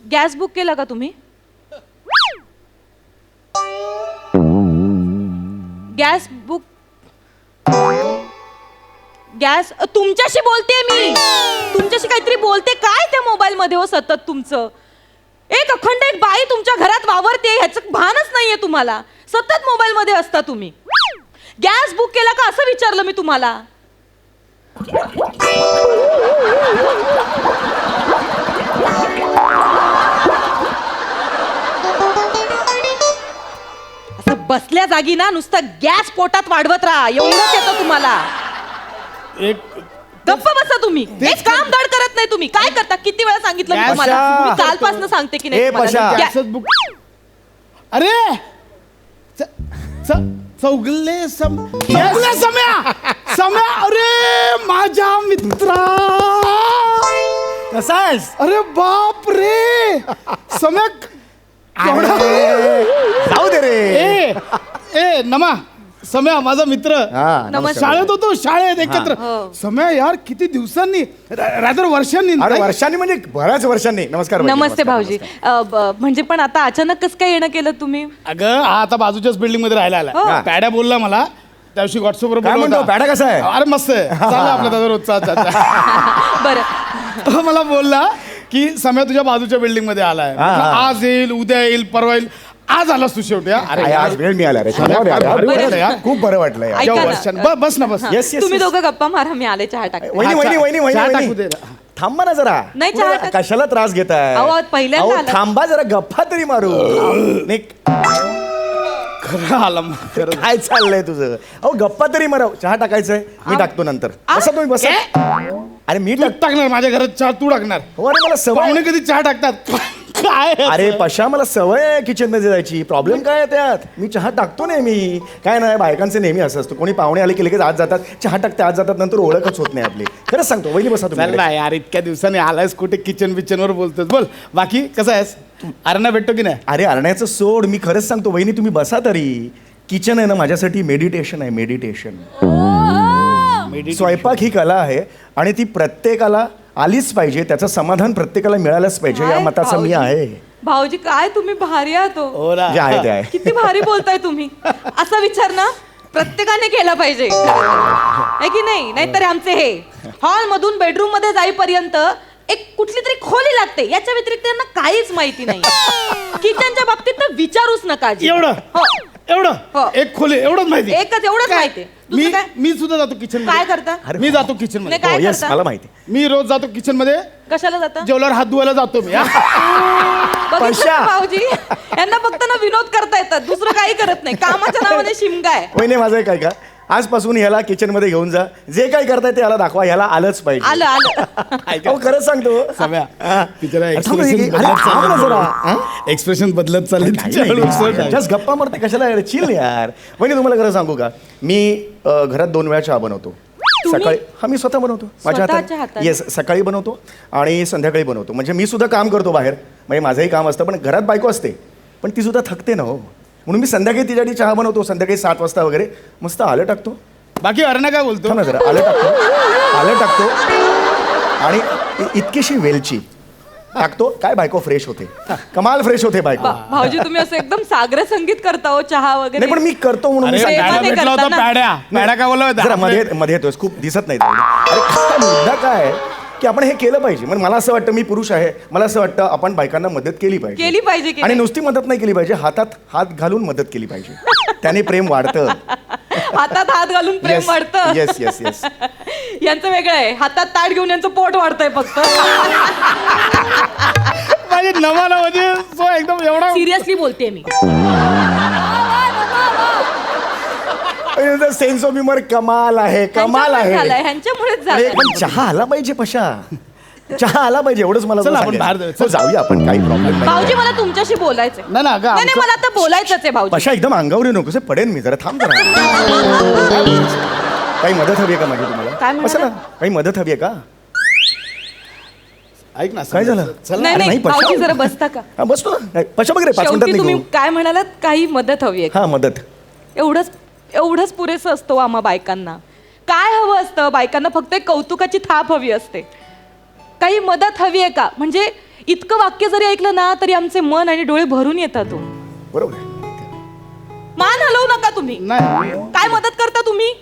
Gas book केला का तुम्ही? गॅस बुक गॅस तुमच्याशी बोलते मी, तुमच्याशी काहीतरी बोलते. काय त्या मोबाईल मध्ये हो सतत तुमचं? एक अखंड एक बाई तुमच्या घरात वावरते ह्याचं भानच नाहीये तुम्हाला. सतत मोबाईल मध्ये असता तुम्ही. गॅस बुक केला का असं विचारलं मी तुम्हाला. असं बसल्या जागी ना नुसतं गॅस पोटात वाढवत राहा, एवढंच येतं तुम्हाला. एक गप्प बसा तुम्ही. एक काम धड करत नाही तुम्ही. काय करता? किती वेळा सांगितलं मी तुम्हाला. मी कालपासून सांगते की नाही तुम्हाला. गॅसच बुक. अरे चौगले सम्या सम्या. अरे माझ्या मित्रा कसा आहेस? अरे बाप रे सम्या. जाऊ दे रे. ए नमा सम्या माझा मित्र. नमस्कार. शाळेत होतो, शाळेत एकत्र. हो. सम्या यार किती दिवसांनी, रात्र वर्षांनी. अरे वर्षांनी म्हणजे बऱ्याच वर्षांनी. नमस्कार भाऊजी, नमस्ते नमस्कार, भाऊजी. नमस्कार. म्हणजे पण आता अचानक कसं काय येणं केलं तुम्ही? अगं हा आता बाजूच्याच बिल्डिंग मध्ये राहायला हो. आला. पॅड्या बोलला मला त्या दिवशी व्हॉट्सअपवर. काय म्हणतो पॅडा कसा आहे? अरे मस्त आहे. चालला आपला दादा रोजचा. बरं. तो मला बोलला की सम्या तुझ्या बाजूच्या बिल्डिंग मध्ये आलाय. आज येईल, उद्या येईल, परवा येईल. आज आलास तू शेवटी. अरे आज वेळ मिळाला रे. खूप बरं वाटलं यार. ऐका ना. बस ना बस. Yes yes. तुम्ही दोघं गप्पा मारा, मी आले चहा टाक. वहिनी वहिनी वहिनी चहा टाकू वहिनी दे. थांबा ना जरा. नाही, चहा पुढे टाक. कशाला त्रास घेताय? अहो, पहिल्यांदा अहो, आलात. थांबा जरा, गप्पा तरी मारू. नाही, खरं आला मग. काय चाललंय तुझं? अहो गप्पा तरी मारा. चहा टाकायचंय, मी टाकतो नंतर. बसा तुम्ही बसा. अरे मी तू टाकणार माझ्या घरात चहा, तू टाकणार. हो, अरे मला सवय. पाहुणे कधी चहा टाकतात काय? अरे पशा मला सवय आहे किचन मध्ये जायची. प्रॉब्लेम काय आहे त्यात? मी चहा टाकतो नेहमी. काय नाही, बायकांचे नेहमी असं असतं. कोणी पाहुणे आले की लगेच आज जातात, चहा टाकते, आज जातात, नंतर ओळखच होत नाही आपली. खरंच सांगतो. वहिनी बसा तुम्ही. चालला यार, इतक्या दिवसांनी आलायस कुठे किचन बिचन वर बोलतोस. बोल बाकी कसं आहेस? अरणा भेटतो की नाही? अरे अरण्याचं सोड, मी खरंच सांगतो. वहिनी तुम्ही बसा तरी. किचन आहे ना माझ्यासाठी मेडिटेशन आहे. मेडिटेशन. स्वयंपाक ही कला आहे आणि ती प्रत्येकाला आलीच पाहिजे. त्याचं समाधान प्रत्येकाला मिळालंच पाहिजे या काय मताचा मी भाऊजी? आहे. भाऊजी काय तुम्ही भारी आहात हो. हो ना. जे आहे ते आहे. किती भारी बोलताय तुम्ही. असा विचार ना प्रत्येकाने केला पाहिजे, आहे की नाही? नाहीतर आमचे हे हॉल मधून बेडरूम मध्ये जाईपर्यंत एक कुठली तरी खोली लागते. याच्या व्यतिरिक्त त्यांना काहीच माहिती नाही. किचनच्या बाबतीत तर विचारूच नका जी. एवढं हो. एवढं हो. एक खोली एवढंच माहिती. एकच एवढंच माहिती आहे. मी दुसरं काय? मी सुद्धा जातो किचन. काय करता? मी जातो किचन मध्ये. नाही, काय हो, येस, करता? मला माहिती. मी रोज जातो किचन मध्ये. कशाला जाता? जेवल्यावर हात धुवायला जातो मी. बघितलं पशा. ना भाऊजी, यांना फक्त ना विनोद करता येतात, दुसरं काही करत नाही. कामाच्या नावाने शिमगा आहे. वहिनी माझं एक ऐका. आजपासून ह्याला किचन मध्ये घेऊन जा. जे काही करताय ते याला दाखवा. ह्याला आलंच पाहिजे. आलं आलं. अहो खरंच सांगतो. सम्या, हा. ती जरा अरे थांब रे, expression अरे थांब ना जरा. बदलत चालली. एक्सप्रेशन बदलत चालले तिच्या. जस्ट गप्पा मारते कशाला यार? चिल यार. वहिनी तुम्हाला खरं सांगू का, मी घरात 2 वेळा चहा बनवतो. तुम्ही? सकाळी. हा मी स्वतः बनवतो माझ्या स्वतःच्या हातात. हाताने? येस, सकाळी बनवतो आणि संध्याकाळी बनवतो. म्हणजे मी सुद्धा काम करतो बाहेर. म्हणजे माझंही काम असतं, पण घरात बायको असते, पण ती सुद्धा थकते ना हो. म्हणून मी संध्याकाळी तिच्यासाठी चहा बनवतो. संध्याकाळी 7 वाजता वगैरे मस्त आलं टाकतो. बाकी अरणा काय बोलतो? थांब ना जरा. आलं टाकतो आणि इतकीशी वेलची टाकतो. काय बायको फ्रेश होते. कमाल फ्रेश होते बायको. भाऊजी तुम्ही असं एकदम सागर संगीत करता हो, चहा वगैरे. नाही पण मी करतो म्हणून मी अरे सांगतो. पॅड्या नाही भेटला होता. करताना. पॅड्या काय बोलला जरा मध्ये मध्ये येतोय. खूप दिसत नाही. अरे काय मुद्दा काय आहे की आपण हे केलं पाहिजे. म्हणजे मला असं वाटतं, मी पुरुष आहे, मला असं वाटतं आपण बायकांना मदत केली पाहिजे. केली पाहिजे की आणि नाही? नुसती मदत नाही केली पाहिजे, हातात हात घालून मदत केली पाहिजे. त्याने प्रेम वाढतं. हातात हात घालून प्रेम Yes, वाढतं. yes, yes, yes. यांचं वेगळं आहे. हातात ताट घेऊन यांचं पोट वाढतंय फक्त. माझे नवाला म्हणजे तो एकदम एवढा. सिरियसली बोलते मी. सेन्स ऑफ ह्युमर कमाल आहे. कमाल आहे. ह्यांच्यामुळेच अरे, झालं. पण चहा आला पाहिजे पशा. चहा आला पाहिजे एवढंच मला चला, आपण सांगायचं. बाहेर जाऊया. हो, जाऊया आपण. काही प्रॉब्लेम नाही. भाऊजी मला तुमच्याशी बोलायचंय. नाही ना, अगं, नाही मला आता बोलायचंच आहे भाऊजी. पशा एकदम अंगावर येऊ नकोस. पडेन मी. जरा थांब जरा. काही मदत हवी आहे का माझी तुम्हाला? काय म्हणाला? बसा ना. काही मदत हवी आहे का? ऐक ना. काय झालं? चल ना. नाही अरे, नाही नाही, भाऊजी पशा. जरा बसता का? हा बसतो ना. नाही, पशा वगैरे 5 शेवटी मिनिटात तुम्ही निघू. काय म्हणालात? काही मदत हवी आहे का? हा मदत. एवढंच पुरेसं असतं आम्हा बायकांना. काय हवं असतं बायकांना? फक्त एक कौतुकाची थाप हवी असते. काही मदत हवी आहे का? म्हणजे इतकं वाक्य जरी ऐकलं ना तरी आमचे मन आणि डोळे भरून येतात हो. बरोबर आहे. मान हलवू नका तुम्ही. नाही काय मदत करता तुम्ही?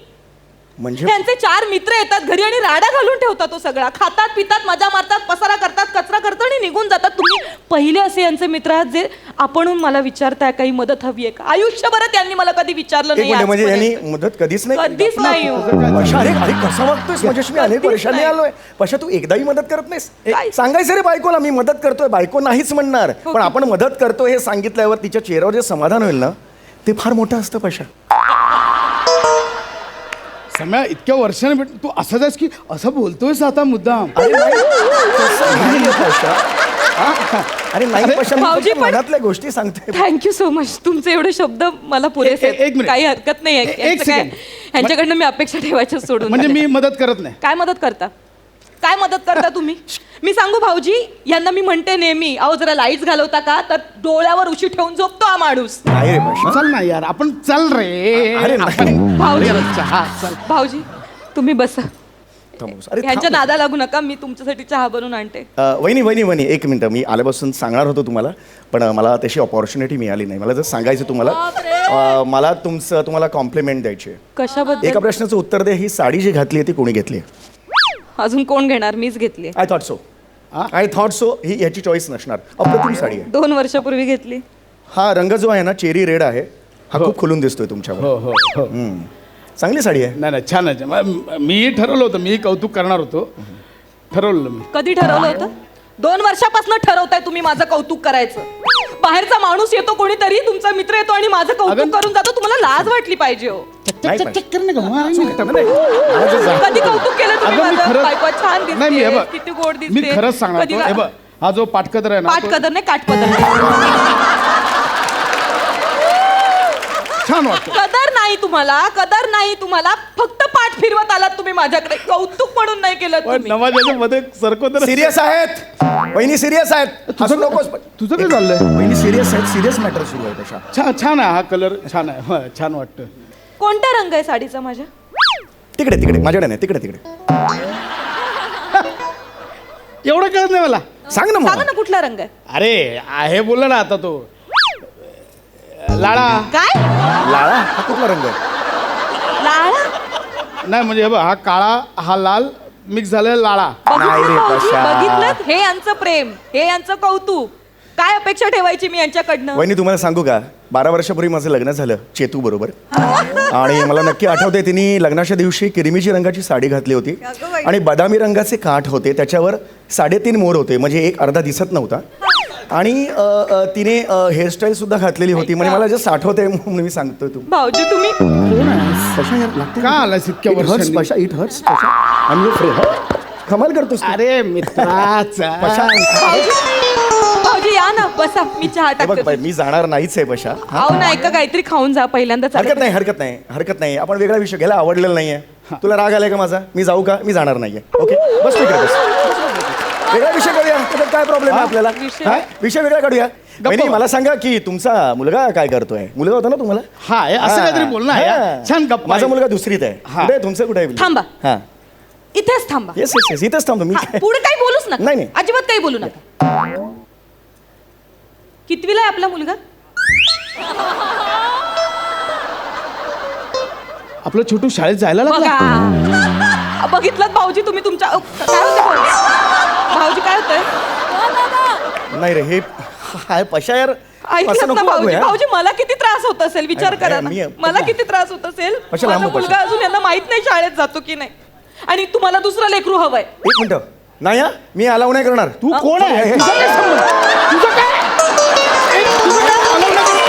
म्हणजे त्यांचे 4 मित्र येतात घरी आणि राडा घालून ठेवतात तो सगळा. खातात पितात मजा मारतात पसारा करतात कचरा करतात आणि निघून जातात. तुम्ही पहिले असे यांचे मित्र आहात जे आपणहून मला विचारताय काही मदत हवी आहे का? आयुष्यभर त्यांनी मला कधी विचारलं एक नाही मिनिट, म्हणजे यांनी आजपर्यंत. मदत कधीच नाही केली? कधीच नाही हो. पशा, अरे अरे कसा वागतोयस माझ्याशी? मी अनेक कधीच वर्षांनी नाही. आलोय. पशा, तू एकदाही मदत करत नाहीस? काय? सांगायचं रे बायकोला मी मदत करतोय. बायको नाहीच म्हणणार, पण आपण मदत करतोय हे सांगितल्यावर तिच्या चेहऱ्यावर जे समाधान होईल ना ते फार मोठं असतं पशा. सम्या इतक्या वर्षाने भेट तू असं जायस की असं बोलतोयस आता मुद्दाम. अरे नाही, तसं नाहीये पशा. हा? अरे नाही पशा, मी भाऊजी फक्त पण- मनातल्या गोष्टी सांगतोय. Thank you so much. तुमचे एवढे शब्द मला पुरेसे एक आहेत. मिनिट. काही हरकत नाही आहे. एक यांचं काय- सेकंड. ह्यांच्याकडनं मी अपेक्षा ठेवायच्या सोडून म्हणजे टाकल्या. मी मदत करत नाही. काय मदत करता? काय मदत करता तुम्ही? मी सांगू भाऊजी यांना मी म्हणते नेहमी अहो जरा लाईट्स घालवता का तर डोळ्यावर उशी ठेवून झोपतो हा माणूस. नाही रे पशा. चल ना यार आपण चल रे. अरे नाही. आपण- भाऊजी चहा चल. भाऊजी तुम्ही बसा. थांबूस. अरे ह्यांच्या थांब. नादा लागू नका. मी तुमच्यासाठी चहा बनवून आणते. वहिनी वहिनी वहिनी एक मिनटं, मी आल्यापासून सांगणार होतो तुम्हाला, पण मला तशी ऑपॉर्च्युनिटी मिळाली नाही. मला जर सांगायचं तुम्हाला, मला तुम्हाला कॉम्प्लिमेंट द्यायची आहे. कशाबद्दल? एका प्रश्नाचं उत्तर दे. ही साडी जी घातली आहे ती कोणी घेतली? अजून कोण घेणार? मीच घेतली. I thought so. I thought so. ही ह्याची चॉईस नसणार. अप्रतिम साडी आहे. 2 वर्षापूर्वी घेतली. हा रंग जो आहे ना चेरी रेड आहे, हा खूप खुलून दिसतोय तुमच्यावर. हो हो हो. चांगली साडी आहे. नाही नाही छान आहे. मी ठरवलं होतं, मी कौतुक करणार होतो. ठरवलं मी. कधी ठरवलं होतं? 2 वर्षापासून ठरवताय तुम्ही माझं कौतुक करायचं. बाहेरचा माणूस येतो कोणीतरी तुमचा मित्र येतो आणि माझं कौतुक अगं- करून जातो. तुम्हाला लाज वाटली पाहिजे हो. नाही पण. चक्कर नाही का? मारायला नाही. नाही. माझं जा. कधी कौतुक केलं तुम्ही अगं मी माझं? खरंच- बायको छान नाही मी हे दिसते बघ, किती गोड मी दिसते. खरंच सांगणार कधी होतो. हे बघ, हा जो पाटकदर आहे ना तो- पाटकदर नाही काटपदर नाही. छान वाटतं. कदर नाही तुम्हाला. कदर नाही तुम्हाला. फक्त पाठ फिरवत आलात तुम्ही माझ्याकडे. कौतुक म्हणून नाही केलं पण तुम्ही. नवाजाच्या मध्ये सरकोदर सिरियस आहेत वहिनी, सिरियस आहेत. हसू नकोस. तुझं काय चाललंय? वहिनी सिरियस आहेत. सिरियस मॅटर सुरू आहे तशा. छान आहे हा कलर. छान आहे. हो, छान वाटतं. कोणता रंग आहे साडीचा माझ्या? तिकडे तिकडे माझ्याकडे नाही, तिकडे तिकडे. एवढं कळत नाही मला. सांग ना सांगा मग. ना कुठला रंग आहे? अरे आहे बोलला ना आता तो लाळा. काय? लाळा हा कुठला रंग आहे? लाळा? नाही म्हणजे हे बघ, हा काळा हा लाल मिक्स झालेला लाळा. नाही रे भाऊजी, पशा. बघितलं? हे यांचं प्रेम, हे यांचं कौतुक. काय अपेक्षा ठेवायची मी यांच्याकडनं? वहिनी तुम्हाला सांगू का, 12 वर्षापूर्वी माझं लग्न झालं चेतू बरोबर. आणि मला नक्की आठवते तिने लग्नाच्या दिवशी किरमिजी रंगाची साडी घातली होती अगं बाई. आणि बदामी रंगाचे काठ होते, त्याच्यावर 3.5 मोर होते, म्हणजे एक अर्धा दिसत नव्हता. आणि तिने हेअरस्टाईल सुद्धा घातलेली होती. म्हणजे मला जस्ट आठवते म्हणून मी सांगतोय. तू भाऊजी तुम्ही पशा यार लागते का आलास इतक्या It hurts, वर्षांनी? Pasha. It hurts Pasha. I'm your friend. कमाल करतोस तू. अरे मित्राचा. पशा. भाऊजी या ना बसा. मी चहा हे बघ टाकते. बाई, मी जाणार नाहीच आहे पशा. आहो ना ऐका काहीतरी खाऊन जा पहिल्यांदा. हरकत नाही, हरकत नाही, हरकत नाही. आपण वेगळा विषय घ्यायला आवडलेला नाहीये. तुला राग आलाय का माझा? मी जाऊ का? मी जाणार नाहीये. ओके बस ठीक आहे. बस वेगळा विषय काढूया. त्याच्यात काय प्रॉब्लेम आहे आपल्याला? विषय? हा? विषय वेगळा काढूया. वहिनी मला सांगा की तुमचा मुलगा काय करतोय? मुलगा होता ना तुम्हाला? हा हे असं काहीतरी बोल ना यार. हा. छान गप्पा. माझा मुलगा दुसरीत आहे. हा. कुठे आहे? तुमचं कुठे आहे? थांबा. हा. इथेच थांबा. येस येस येस, इथंच थांबतो मी. हा, पुढे काही बोलूच नका. नाही, नाही. अजिबात काही बोलू नका. कितवीला आहे आपला मुलगा? आपलं छोटू शाळेत जायला लागला. बघा बघितलं भाऊजी तुम्ही तुमच्या काय होतं भाऊजी? काय होतंय? नाही रे, हे हाय पशा यार. ऐकलंत असं ना नको वागू भाऊजी? यार. भाऊजी मला किती त्रास होत असेल विचार अरे, करा ना. मी- मला किती त्रास होत असेल. पशा, माझा लांब हो, मुलगा पशा. अजून यांना माहित नाही शाळेत जातो की नाही. आणि तुम्हाला दुसरं लेकरू हवंय. एक मिनिट. नाही हा, मी अलाव नाही करणार. तू कोण आहे? हे- तुझं काय संबंध? तुझं काय?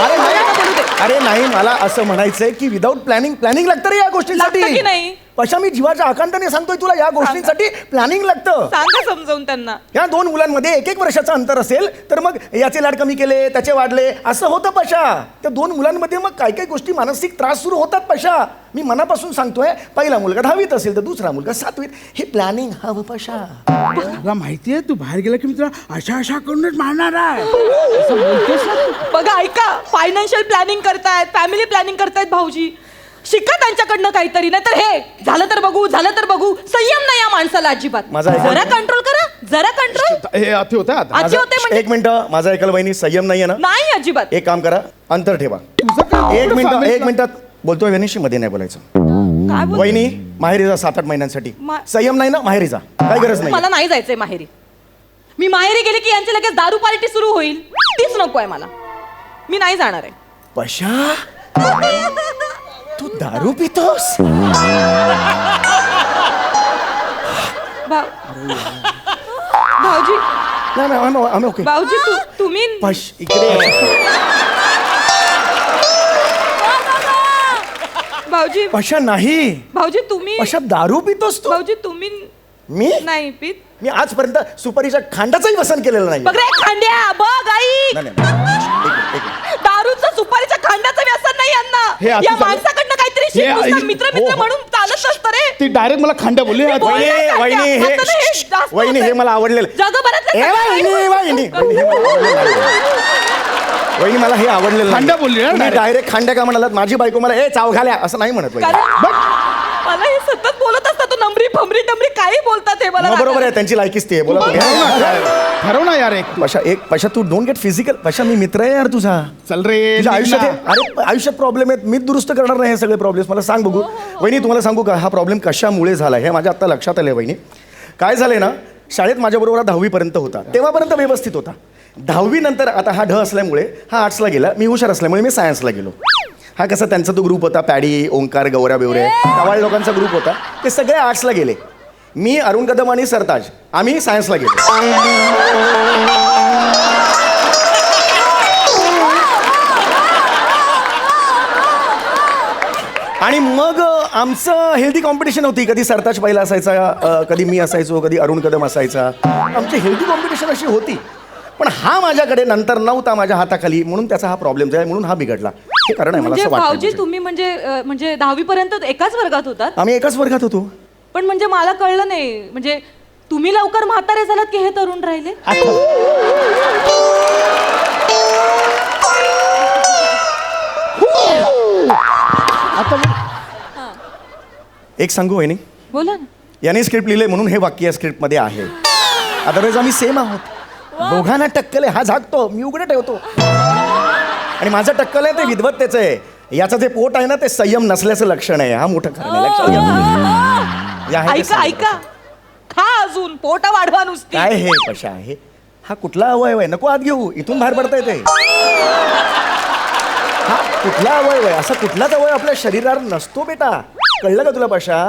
अरे नाही, मला बोलू दे. अरे नाही, मला असं म्हणायचंय की विदाऊट प्लॅनिंग लागतं रे या लागतं की गोष्टींसाठी. नाही? पशा, मी जीवाच्या आकांताने सांगतोय तुला, या गोष्टींसाठी प्लॅनिंग लागतं. सांगा समजावून त्यांना. या 2 मुलांमध्ये 1-1 वर्षाचं अंतर असेल तर मग याचे लाड कमी केले, त्याचे वाढले, असं होतं पशा. त्या 2 मुलांमध्ये मग काही काही गोष्टी मानसिक त्रास सुरू होतात पशा. मी मनापासून सांगतोय, पहिला मुलगा 10वीत असेल तर दुसरा मुलगा 7वीत. हे प्लॅनिंग हवं पशा. तुला माहितीये तू बाहेर गेला की मी तुला अशा करूनच मारणार आहे असं बोलतेस ना तू. बघा ऐका, फायनान्शियल प्लॅनिंग करतायत, फॅमिली प्लॅनिंग करतायत भाऊजी. शिका त्यांच्याकडनं काहीतरी. नाही तर हे झालं तर बघू, झालं तर बघू. संयम नाही या माणसाला अजिबात. माझा ऐका. जरा कंट्रोल करा. जरा कंट्रोल. हे अति होतं आता. आजी होते म्हणजे एक मिनिट, माझा ऐकायला वहिनी संयम नाहीये ना. नाही अजिबात. एक काम करा, अंतर ठेवा. तुझं काय एक मिनिट, सांगितलं? एक मिनिटात बोलतोय वहिनीशी, मध्ये नाही बोलायचं. काय बोल. वहिनी माहेरी जा 7-8 महिन्यांसाठी. संयम नाही ना, माहेरी जा, काही गरज नाही. मला नाही जायचंय माहेरी. मी माहेरी गेले की यांची लगेच दारू पार्टी सुरू होईल. तीच नको आहे मला. मी नाही जाणार आहे. पशा, तू दारू पितोस? भाऊजी, नाही आम्ही ओके. भाऊजी तुम्ही पश इकडे. भाऊजी, पशा नाही. भाऊजी तुम्ही, पशा दारू पितोस तू? भाऊजी तुम्ही मी नाही पित. मी आजपर्यंत सुपारीच्या खांडाचंही व्यसन केलेलं नाही. बघ रे खांड्या, बघ आई, नाही, नाही, नाही. एक दारूचं सुपारीच्या खांड्याचं व्यसन नाही हे यांना. अति या झालं. माणसाकडनं काहीतरी शिक. हे नुसतं मित्र मित्र हो. म्हणून चालत नसतं रे. ती डायरेक्ट मला खांड्या बोलली. बोल. वहिनी हे आता ना हे जास्त वहिनी हे होतंय. मला आवडलेलं. जगभरातले ए, वहिनी वहिनी मला हे आवडलेलं नाही. खांड्या बोलली ना तुम्ही direct. डायरेक्ट खांड्या का म्हणालात? माझी बायको मला ए चाव घाल्या असं नाही म्हणत वहिनी. कारण मला हे सतत बोलत असतात. तू नंबरी फंबरी टंबरी काही बोलतात हे मला मग बरोबर रागात. आहे, त्यांची लायकीच ते बोला. ठरव ना यार एक. पशा तू डोंट गेट फिजिकल. पशा मी मित्र आहे यार तुझा. चल रे तुझ्या निघ आयुष्यात ना. अरे आयुष्यात प्रॉब्लेम आहेत, मी दुरुस्त करणार नाही हे सगळे प्रॉब्लेम्स. मला सांग बघू वहिनी, तुम्हाला सांगू का हा प्रॉब्लेम कशामुळे झाला हे माझ्या आता लक्षात आलंय वहिनी. काय झालंय ना, शाळेत माझ्याबरोबर 10वी पर्यंत होता, तेव्हापर्यंत व्यवस्थित होता. 10वी नंतर आता हा ढ असल्यामुळे हा आर्ट्सला गेला, मी हुशार असल्यामुळे मी सायन्सला गेलो. हा कसा त्यांचा तो ग्रुप होता, पॅडी, ओंकार, गौऱ्या बेवरे, टवाळ लोकांचा ग्रुप होता, ते सगळे आर्ट्सला गेले. मी, अरुण कदम आणि सरताज आम्ही सायन्सला गेलो. आणि मग आमचं हेल्दी कॉम्पिटिशन होती. कधी सरताज पहिला असायचा, कधी मी असायचो, कधी अरुण कदम असायचा. आमची हेल्दी कॉम्पिटिशन अशी होती. पण हा माझ्याकडे नंतर नव्हता माझ्या हाताखाली, म्हणून त्याचा हा प्रॉब्लेम झाला, म्हणून हा बिघडला. हे कारण आहे मला म्हणजे असं वाटतं. भाऊजी तुम्ही म्हणजे 10वी पर्यंत एकाच वर्गात होतात. आम्ही एकाच वर्गात होतो. पण म्हणजे मला कळलं नाही, म्हणजे तुम्ही लवकर म्हातारे झालात की हे तरुण राहिले. एक सांगू वहिनी, बोला ना. याने स्क्रिप्ट लिहिले म्हणून हे वाक्य या स्क्रिप्टमध्ये आहे. अदरवाईज आम्ही सेम आहोत. दोघांना टक्कल आहे. हा झाकतो, मी उघडे ठेवतो. आणि माझं टक्कल आहे ते विद्वत्तेचं आहे. याचं जे पोट आहे ना ते संयम नसल्याचं लक्षण आहे. हा मोठं कारण आहे, लक्षात घ्या. जे आहे ते ऐका सांगतो. ऐका, खा अजून, पोटा वाढवा नुसती. काय हे कशा आहे? हा कुठला अवयव आहे? नको आत घेऊ, इथून बाहेर पडता येते. हा कुठला अवयव आहे? असा कुठलाच अवयव आपल्या शरीरावर नसतो बेटा. कळलं का तुला पशा?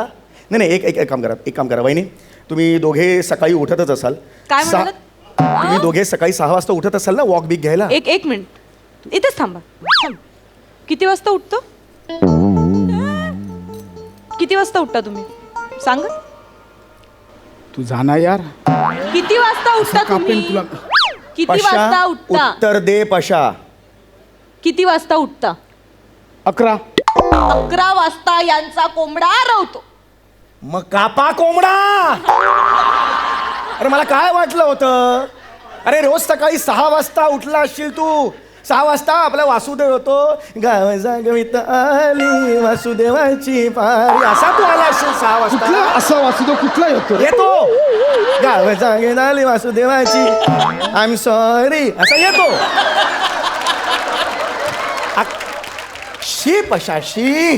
नाही एक काम करा वहिनी, तुम्ही दोघे सकाळी उठतच असाल. काय सहा- म्हणालात? तुम्ही दोघे सकाळी 6 वाजता उठत असाल ना वॉक बिक घ्यायला? एक मिनिट इथेच थांबा. किती वाजता उठतो? किती वाजता उठता तुम्ही सांगा? तू जाना यार. किती वाजता उठता कापेन तुम्ही? तुला. किती वाजता पशा उठता? उत्तर दे पशा. किती वाजता उठता? 11. 11 वाजता यांचा कोंबडा रवतो. मग कापा कोंबडा. अरे मला काय वाटलं होतं, अरे रोज सकाळी 6 वाजता उठला असशील तू. 6 वाजता आपला वासुदेव होतो, गाव जागवित आली वासुदेवाची पारी, असा तू आला असशील 6 वाजता. कुठला असा वाचतो, कुठला येतो रे? येतो गाव जागवित आली वासुदेवाची, आय एम सॉरी असा येतो. शी पशाशी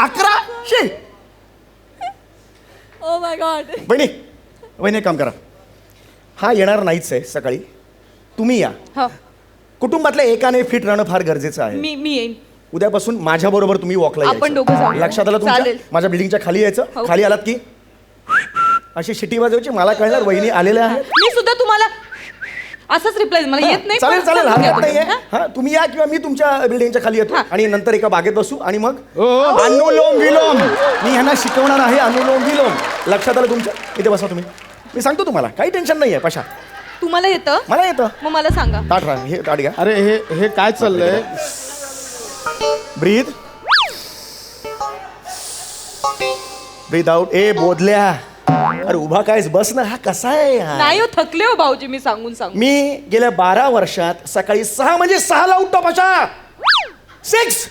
11 शी. Oh my god. वहिनी एक काम करा, हा येणार नाहीच आहे सकाळी, तुम्ही या. हो, कुटुंबातल्या एकाने फिट राहणं फार गरजेचं आहे. मी येईन. उद्यापासून माझ्या बरोबर तुम्ही वॉकला आपण दोघं जाऊ. लक्षात आलं तुमच्या? चालेल. माझ्या बिल्डिंगच्या खाली यायचं. हो. खाली आलात की अशी शिटी वाजवायची, मला कळणार वहिनी आलेल्या आहेत. मी सुद्धा तुम्हाला असंच रिप्लाय मला येत नाही. चालेल पण चालेल, समजून हरकत घ्या नाहीये. तुम्ही, हा? हा तुम्ही या किंवा मी तुमच्या बिल्डिंगच्या खाली येतो हा. आणि नंतर एका बागेत बसू आणि मग हो. अनुलोम विलोम मी ह्यांना शिकवणार आहे. अनुलोम विलोम लक्षात आलं तुमच्या? इथे बसा तुम्ही, मी सांगतो तुम्हाला, काही टेन्शन नाहीये पशा. तुम्हाला येतं? मला येतं. मग मला सांगा. ताट राहा, हे ताट घ्या. अरे हे काय चाललंय? Breathe breathe out. ए बोधल्या, अरे उभा कायस, बस ना. हा कसा आहे हा? नाही हो, थकले हो भाऊजी मी सांगून. मी गेल्या 12 वर्षात सकाळी 6 म्हणजे 6ला उठतो पशा. 6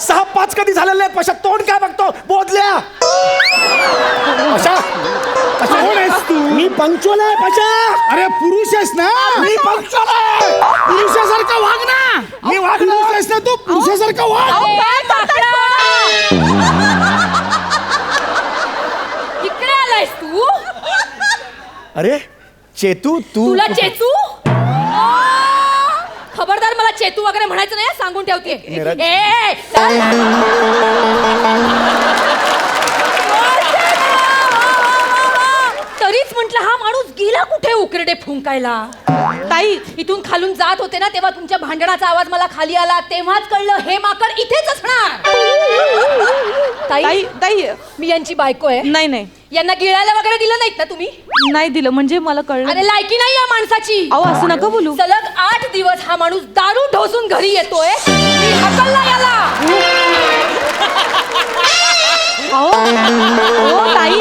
6:05 कधी झालेले आहेत पशा. तोंड काय बघतो बोधल्या? पशा कोण आहेस तू? मी पंक्च्युअल आहे पशा. अरे पुरुष आहेस ना, मी पंक्च्युअल आहे. पुरुषासारखा वाग ना. मी वागलो. पुरुष आहेस ना तू, पुरुषासारखा वाग. अहो, काय करताय? इकडे आलायस तू? अरे चेतू तू तुला चेतू? खबरदार, मला चेतू वगैरे म्हणायचं नाही, सांगून ठेवते. निरज. ए, चल. तरीच म्हंटल हा माणूस गेला कुठे उकरडे फुंकायला. ताई इथून खालून जात होते ना, तेव्हा तुमच्या भांडणाचा आवाज मला खाली आला, तेव्हाच कळलं हे माकड इथेच असणार. ताई ताई, ताई मी यांची बायको आहे. नाही नाही यांना गिळायला वगैरे दिलं नाहीत ना तुम्ही? नाही दिलं म्हणजे मला कळलं. अरे लायकी नाही या माणसाची. अहो असं नका बोलू. सलग 8 दिवस हा माणूस दारू ढोसून घरी येतोय. मी हकलला याला. अहो ताई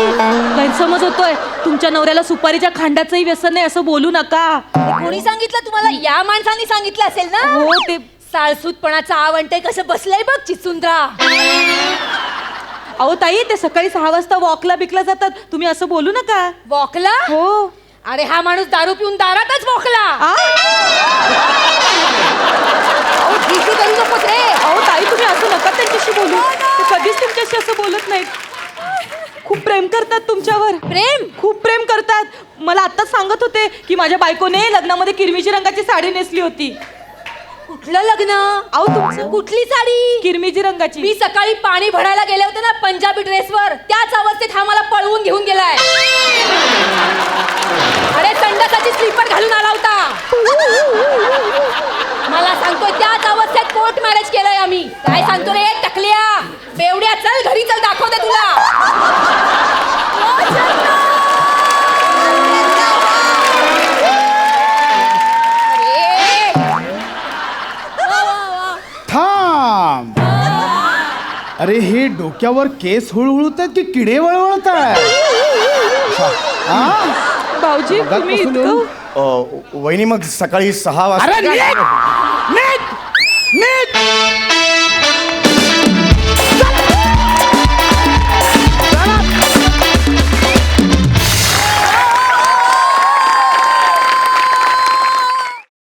गैरसमज होतोय. तुमच्या नवऱ्याला सुपारीच्या खांडाचंही व्यसन नाही असं बोलू नका. हे कोणी सांगितलं तुम्हाला? या माणसाने सांगितलं असेल ना. हो ते साळसूतपणाचा आवंटे कसं बसलंय बघ चिचुंद्रा. अहो ताई ते सकाळी 6 वाजता वॉकला बिकला जातात. तुम्ही असं बोलू नका. वॉकला? हो. अरे हा माणूस दारू पिऊन दारातच वॉकला. आ? अहो, भीती करू नकोस रे. अहो ताई तुम्ही असं नका त्यांच्याशी बोलू. ते कधीच तुमच्याशी असं बोलत नाहीत. खूप प्रेम करतात तुमच्यावर. प्रेम? खूप प्रेम करतात. मला आत्ताच सांगत होते की माझ्या बायकोने लग्नामध्ये किरमिजी रंगाची साडी नेसली होती. कुठलं लग्न? अहो तुमचं कुठली साडी? किरमिजी रंगाची. मी सकाळी पाणी भरायला गेले होते ना पंजाबी ड्रेसवर, त्याच अवस्थेत हा मला पळवून घेऊन गेलाय. अरे संडासाची स्लीपर घालून आला होता. मला सांगतोय त्याच अवस्थेत कोर्ट मॅरेज केलंय आम्ही. काय सांगतो रे टकल्या बेवड्या? चल घरी, चल दाखवते तुला. अरे. वा, वा, वा. थांब. अरे हे डोक्यावर केस हुळहुळत आहेत की किडे वळवळत आहे? भाऊजी तुम्ही इतकं वहिनी मग सकाळी 6 अरे वाजता नीट नीट नीट